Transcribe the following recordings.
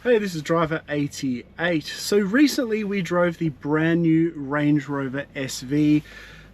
Hey, this is Driver 88. So recently we drove the brand new Range Rover SV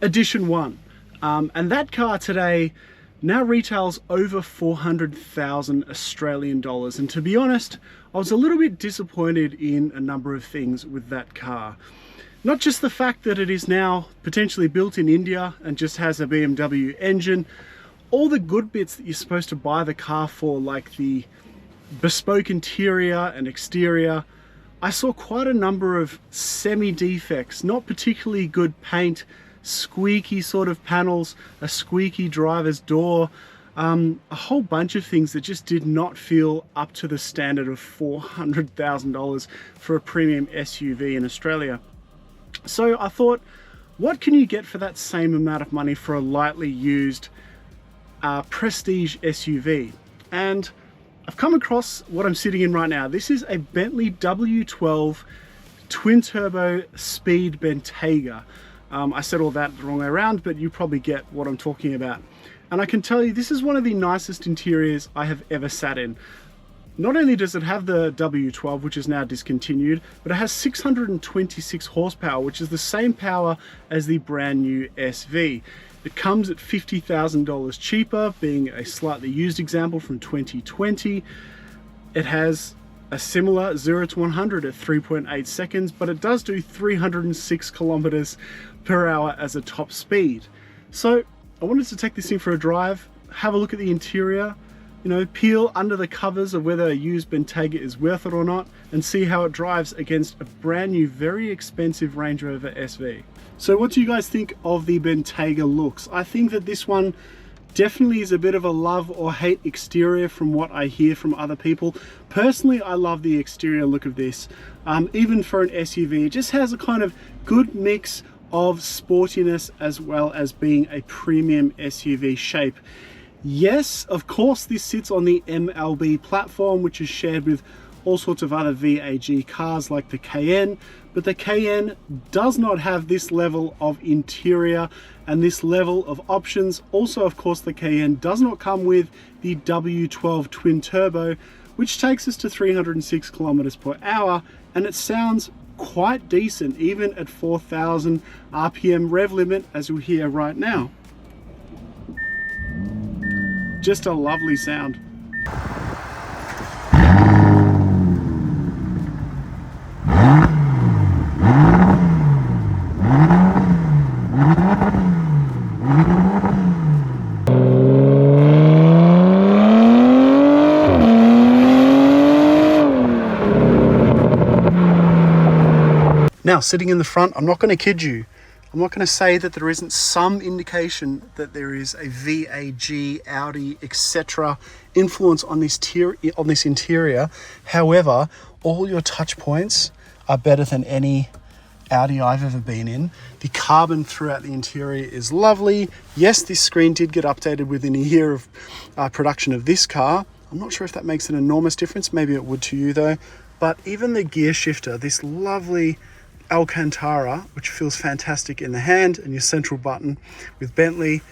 Edition 1. And that car today now retails over 400,000 Australian dollars. And to be honest, I was a little bit disappointed in a number of things with that car. Not just the fact that it is now potentially built in India and just has a BMW engine, all the good bits that you're supposed to buy the car for, like the bespoke interior and exterior, I saw quite a number of semi-defects, not particularly good paint, squeaky sort of panels, a squeaky driver's door, a whole bunch of things that just did not feel up to the standard of $400,000 for a premium SUV in Australia. So I thought, what can you get for that same amount of money for a lightly used prestige SUV? And I've come across what I'm sitting in right now. This is a Bentley W12 twin turbo speed Bentayga. I said all that the wrong way around, but you probably get what I'm talking about. And I can tell you, this is one of the nicest interiors I have ever sat in. Not only does it have the W12, which is now discontinued, but it has 626 horsepower, which is the same power as the brand new SV. It comes at $50,000 cheaper, being a slightly used example from 2020. It has a similar 0 to 100 at 3.8 seconds, but it does do 306 kilometers per hour as a top speed. So I wanted to take this thing for a drive, have a look at the interior, you know, peel under the covers of whether a used Bentayga is worth it or not, and see how it drives against a brand new, very expensive Range Rover SV. So what do you guys think of the Bentayga looks? I think that this one definitely is a bit of a love or hate exterior from what I hear from other people. Personally, I love the exterior look of this. Even for an SUV, it just has a kind of good mix of sportiness as well as being a premium SUV shape. Yes, of course, this sits on the MLB platform, which is shared with all sorts of other VAG cars like the Cayenne, but the Cayenne does not have this level of interior and this level of options. Also, of course, the Cayenne does not come with the W12 twin turbo, which takes us to 306 kilometers per hour, and it sounds quite decent even at 4,000 RPM rev limit, as we hear right now. Just a lovely sound. Now, sitting in the front, I'm not going to kid you. I'm not going to say that there isn't some indication that there is a VAG, Audi, etc. influence on this interior. However, all your touch points are better than any Audi I've ever been in. The carbon throughout the interior is lovely. Yes, this screen did get updated within a year of production of this car. I'm not sure if that makes an enormous difference. Maybe it would to you though. But even the gear shifter, this lovely Alcantara, which feels fantastic in the hand, and your central button with Bentley,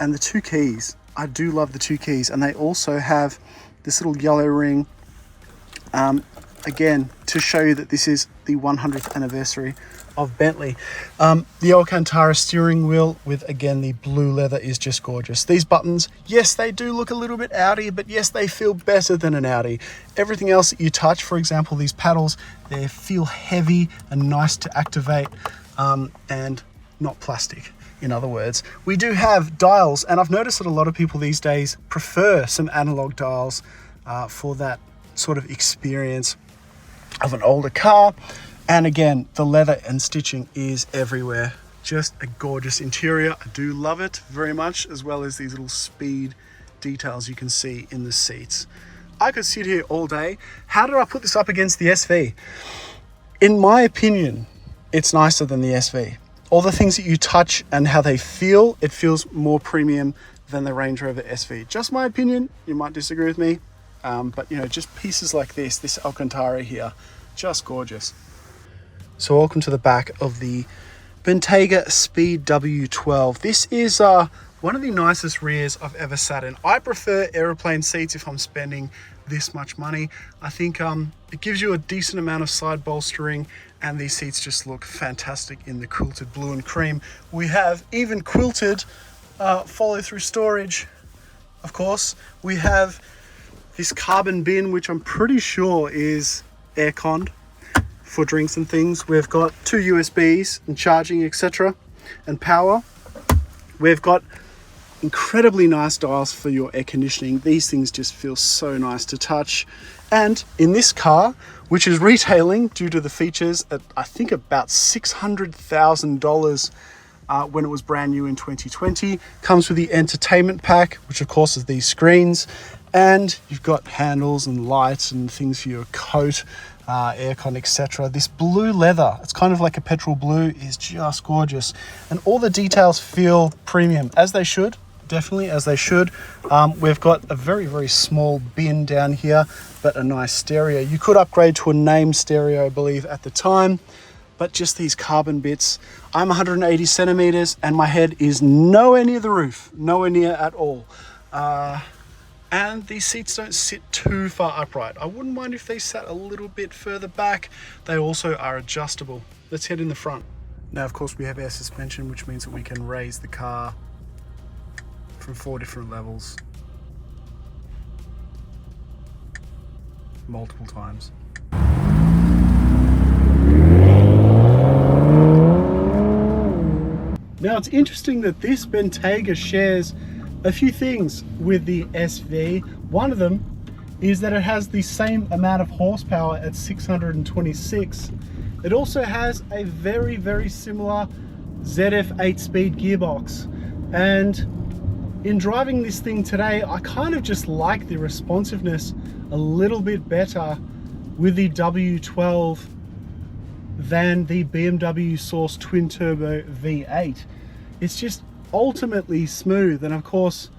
and the two keys. I do love the two keys, and they also have this little yellow ring, again, to show you that this is the 100th anniversary of Bentley. The Alcantara steering wheel with, again, the blue leather is just gorgeous. These buttons, yes, they do look a little bit Audi, but yes, they feel better than an Audi. Everything else that you touch, for example, these paddles, they feel heavy and nice to activate, and not plastic, in other words. We do have dials, and I've noticed that a lot of people these days prefer some analog dials for that sort of experience of an older car. And again, the leather and stitching is everywhere. Just a gorgeous interior. I do love it very much, as well as these little speed details you can see in the seats. I could sit here all day. How did I put this up against the SV? In my opinion, it's nicer than the SV. All the things that you touch and how they feel, it feels more premium than the Range Rover SV. Just my opinion. You might disagree with me, but you know, just pieces like this Alcantara here, just gorgeous. So welcome to the back of the Bentayga Speed W12. This is one of the nicest rears I've ever sat in. I prefer aeroplane seats if I'm spending this much money. I think it gives you a decent amount of side bolstering, and these seats just look fantastic in the quilted blue and cream. We have even quilted follow-through storage, of course. We have this carbon bin, which I'm pretty sure is air-conned for drinks and things. We've got 2 USBs and charging, etc., and power. We've got incredibly nice dials for your air conditioning. These things just feel so nice to touch. And in this car, which is retailing due to the features at I think about $600,000 when it was brand new in 2020, comes with the entertainment pack, which of course is these screens, and you've got handles and lights and things for your coat, aircon, etc. This blue leather, it's kind of like a petrol blue, is just gorgeous, and all the details feel premium, as they should. Definitely, as they should. We've got a very, very small bin down here, but a nice stereo. You could upgrade to a name stereo, I believe, at the time, but just these carbon bits. I'm 180 centimeters and my head is nowhere near the roof, nowhere near at all. And these seats don't sit too far upright. I wouldn't mind if they sat a little bit further back. They also are adjustable. Let's head in the front. Now, of course, we have air suspension, which means that we can raise the car from 4 different levels, multiple times. Now, it's interesting that this Bentayga shares a few things with the SV. One of them is that it has the same amount of horsepower at 626. It also has a very, very similar ZF 8-speed gearbox, and in driving this thing today, I kind of just like the responsiveness a little bit better with the W12 than the BMW source twin turbo V8. It's just ultimately smooth, and of course,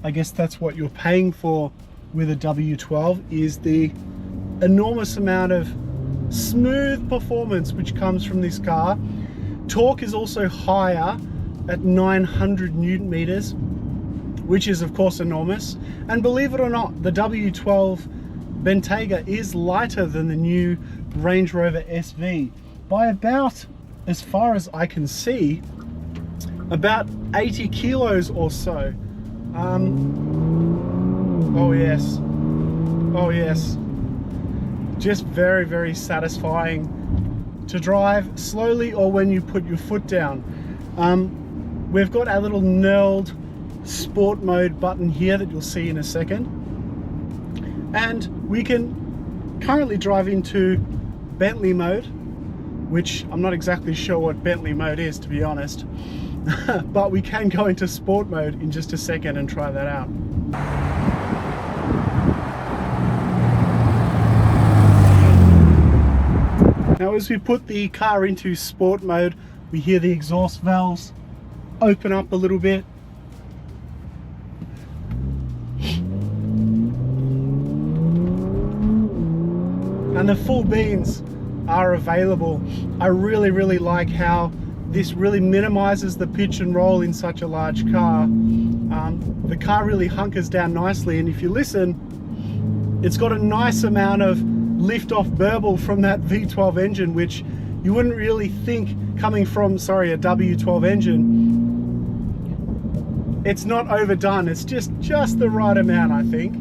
I guess that's what you're paying for with a W12, is the enormous amount of smooth performance which comes from this car. Torque is also higher at 900 Newton meters, which is of course enormous. And believe it or not, the W12 Bentayga is lighter than the new Range Rover SV by about, as far as I can see, about 80 kilos or so. Oh yes, oh yes, just very, very satisfying to drive slowly or when you put your foot down. We've got our little knurled sport mode button here that you'll see in a second, and we can currently drive into Bentley mode, which I'm not exactly sure what Bentley mode is, to be honest. But we can go into sport mode in just a second and try that out. Now, as we put the car into sport mode, we hear the exhaust valves open up a little bit. And the full beans are available. I really, really like how this really minimizes the pitch and roll in such a large car. The car really hunkers down nicely, and if you listen, it's got a nice amount of lift-off burble from that V12 engine, which you wouldn't really think coming from, sorry, a W12 engine. It's not overdone, it's just the right amount, I think.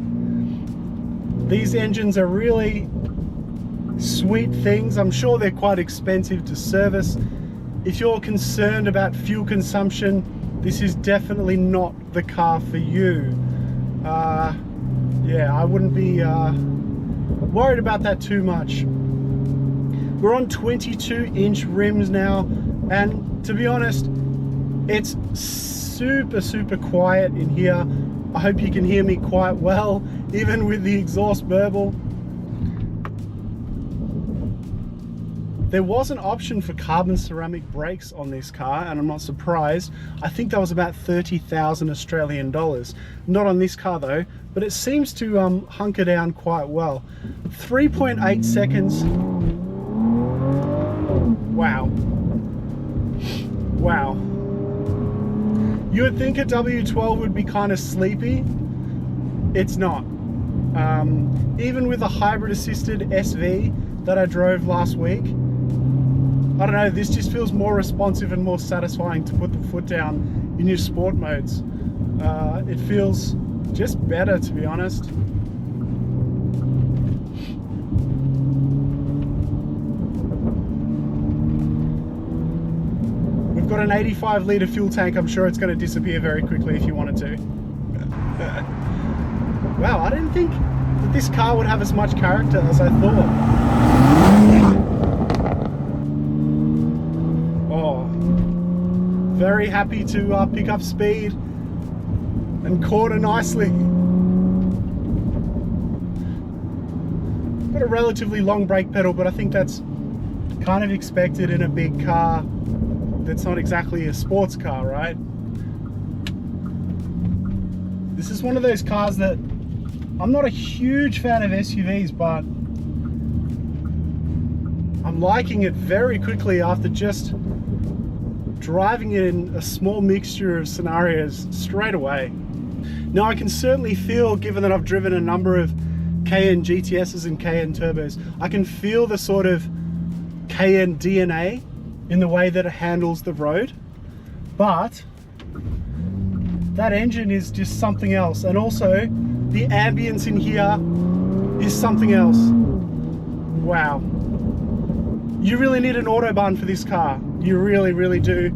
These engines are really sweet things. I'm sure they're quite expensive to service. If you're concerned about fuel consumption, this is definitely not the car for you. Yeah, I wouldn't be worried about that too much. We're on 22-inch rims now, and to be honest, it's super quiet in here. I hope you can hear me quite well, even with the exhaust burble. There was an option for carbon ceramic brakes on this car, and I'm not surprised. I think that was about 30,000 Australian dollars. Not on this car though, but it seems to hunker down quite well. 3.8 seconds. Wow. Wow. You would think a W12 would be kind of sleepy. It's not. Even with the hybrid assisted SV that I drove last week, I don't know, this just feels more responsive and more satisfying to put the foot down in your sport modes. It feels just better, to be honest. We've got an 85 litre fuel tank. I'm sure it's going to disappear very quickly if you wanted to. Wow, I didn't think that this car would have as much character as I thought. Oh, very happy to pick up speed and corner nicely. Got a relatively long brake pedal, but I think that's kind of expected in a big car that's not exactly a sports car, right? This is one of those cars that I'm not a huge fan of SUVs, but I'm liking it very quickly after just driving it in a small mixture of scenarios straight away. Now I can certainly feel, given that I've driven a number of Cayenne GTSs and Cayenne turbos, I can feel the sort of Cayenne DNA in the way that it handles the road, but that engine is just something else, and also the ambience in here is something else. Wow. You really need an Autobahn for this car. You really, really do.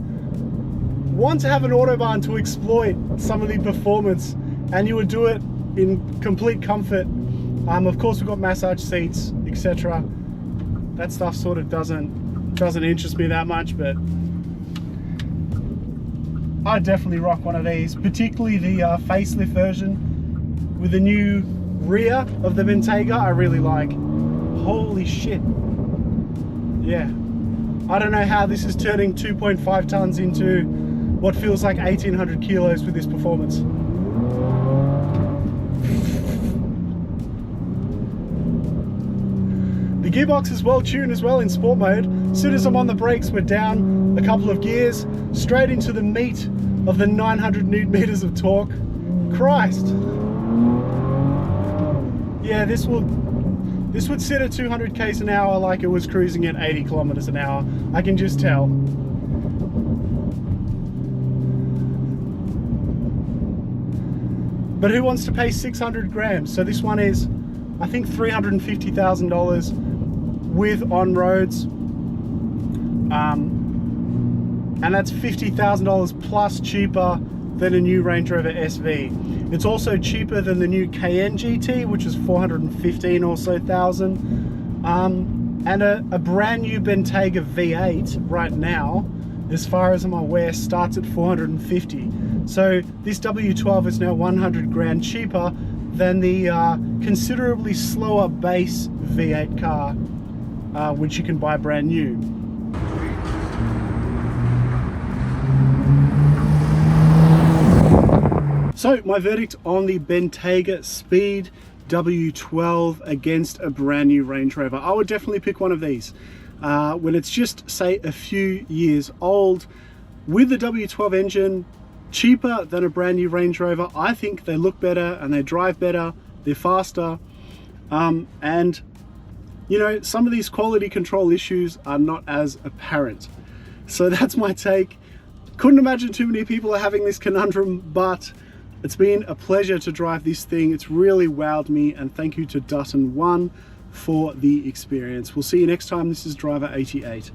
Want to have an Autobahn to exploit some of the performance, and you would do it in complete comfort. Of course, we've got massage seats, etc. That stuff sort of doesn't interest me that much, but I'd definitely rock one of these, particularly the facelift version with the new rear of the Bentayga. I really like. Holy shit. Yeah. I don't know how this is turning 2.5 tons into what feels like 1800 kilos with this performance. The gearbox is well tuned as well in sport mode. As soon as I'm on the brakes, we're down a couple of gears, straight into the meat of the 900 newton meters of torque. Christ. Yeah, this would sit at 200 k's an hour like it was cruising at 80 kilometers an hour. I can just tell. But who wants to pay 600 grams? So this one is, I think, $350,000 with on-roads. And that's $50,000 plus cheaper than a new Range Rover SV. It's also cheaper than the new Cayenne GT, which is 415 or so thousand. And a brand new Bentayga V8 right now, as far as I'm aware, starts at 450. So this W12 is now 100 grand cheaper than the considerably slower base V8 car, which you can buy brand new. So my verdict on the Bentayga Speed W12 against a brand new Range Rover. I would definitely pick one of these when it's just, say, a few years old. With the W12 engine, cheaper than a brand new Range Rover. I think they look better and they drive better, they're faster, and you know, some of these quality control issues are not as apparent. So that's my take. Couldn't imagine too many people are having this conundrum, but it's been a pleasure to drive this thing. It's really wowed me, and thank you to Dutton One for the experience. We'll see you next time. This is Driver 88.